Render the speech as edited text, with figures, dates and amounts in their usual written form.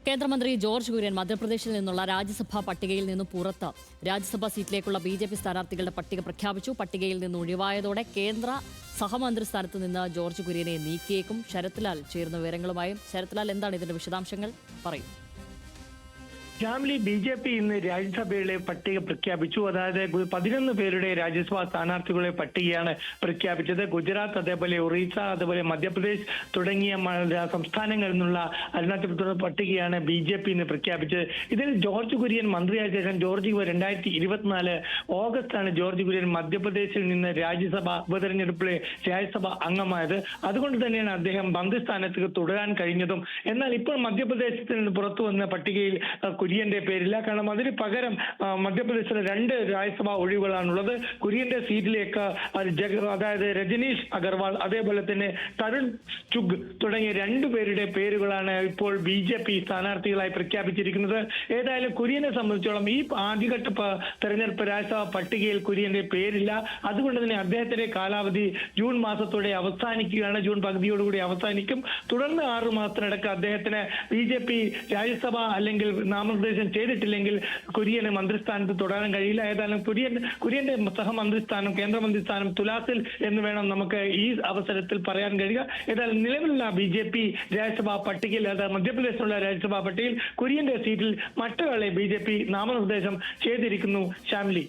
കേന്ദ്രമന്ത്രി ജോർജ് കുര്യൻ മധ്യപ്രദേശിൽ നിന്നുള്ള രാജ്യസഭാ പട്ടികയിൽ നിന്നും പുറത്ത് രാജ്യസഭാ സീറ്റിലേക്കുള്ള BJP സ്ഥാനാർത്ഥികളുടെ പട്ടിക പ്രഖ്യാപിച്ചു. പട്ടികയിൽ നിന്ന് ഒഴിവായതോടെ കേന്ദ്ര സഹമന്ത്രി സ്ഥാനത്ത് നിന്ന് ജോർജ് കുര്യനെ നീക്കിയേക്കും. ശരത്ലാൽ ചേർന്ന വിവരങ്ങളുമായും. ശരത്ലാൽ, എന്താണ് ഇതിന്റെ വിശദാംശങ്ങൾ? പറയൂ. ഷാംലി, BJP ഇന്ന് രാജ്യസഭയിലെ പട്ടിക പ്രഖ്യാപിച്ചു. അതായത് 11 പേരുടെ രാജ്യസഭാ സ്ഥാനാർത്ഥികളുടെ പട്ടികയാണ് പ്രഖ്യാപിച്ചത്. ഗുജറാത്ത്, അതേപോലെ ഒറീസ, അതേപോലെ മധ്യപ്രദേശ് തുടങ്ങിയ സംസ്ഥാനങ്ങളിൽ നിന്നുള്ള അരുണാചൽ പ്രദേശ് പട്ടികയാണ് BJP ഇന്ന് പ്രഖ്യാപിച്ചത്. ഇതിൽ ജോർജ് കുര്യൻ മന്ത്രിയായ ശേഷം 2024 ഓഗസ്റ്റാണ് ജോർജ് കുര്യൻ മധ്യപ്രദേശിൽ നിന്ന് രാജ്യസഭ ഉപതെരഞ്ഞെടുപ്പിലെ രാജ്യസഭ അംഗമായത്. അതുകൊണ്ട് തന്നെയാണ് അദ്ദേഹം മന്ത്രിസ്ഥാനത്ത് തുടരാൻ കഴിഞ്ഞതും. എന്നാൽ ഇപ്പോൾ മധ്യപ്രദേശത്തിൽ നിന്ന് പുറത്തു വന്ന പട്ടികയിൽ കുര്യന്റെ പേരില്ല. കാരണം അതിന് പകരം മധ്യപ്രദേശിലെ 2 രാജ്യസഭാ ഒഴിവുകളാണുള്ളത്. കുര്യന്റെ സീറ്റിലേക്ക് അതായത് രജനീഷ് അഗർവാൾ, അതേപോലെ തന്നെ തരുൺ ചുഗ് തുടങ്ങിയ 2 പേരുടെ പേരുകളാണ് ഇപ്പോൾ BJP സ്ഥാനാർത്ഥികളായി പ്രഖ്യാപിച്ചിരിക്കുന്നത്. ഏതായാലും കുര്യനെ സംബന്ധിച്ചോളം ഈ ആദ്യഘട്ട തെരഞ്ഞെടുപ്പ് രാജ്യസഭാ പട്ടികയിൽ കുര്യന്റെ പേരില്ല. അതുകൊണ്ട് തന്നെ അദ്ദേഹത്തിന്റെ കാലാവധി ജൂൺ മാസത്തോടെ അവസാനിക്കുകയാണ്. ജൂൺ പകുതിയോടുകൂടി അവസാനിക്കും. തുടർന്ന് 6 മാസത്തിനിടക്ക് അദ്ദേഹത്തിന് BJP രാജ്യസഭ അല്ലെങ്കിൽ നാമനിർദ്ദേശം ചെയ്തിട്ടില്ലെങ്കിൽ കുര്യന് മന്ത്രിസ്ഥാനത്ത് തുടരാൻ കഴിയില്ല. ഏതായാലും കുര്യന്റെ സഹമന്ത്രിസ്ഥാനം, കേന്ദ്രമന്ത്രിസ്ഥാനം തുലാസിൽ എന്ന് വേണം നമുക്ക് ഈ അവസരത്തിൽ പറയാൻ കഴിയുക. ഏതായാലും നിലവിലുള്ള BJP രാജ്യസഭാ പട്ടികയിൽ, അതായത് മധ്യപ്രദേശിലുള്ള രാജ്യസഭാ പട്ടികയിൽ കുര്യന്റെ സീറ്റിൽ മറ്റൊരാളെ BJP നാമനിർദ്ദേശം ചെയ്തിരിക്കുന്നു. ഷാംലി.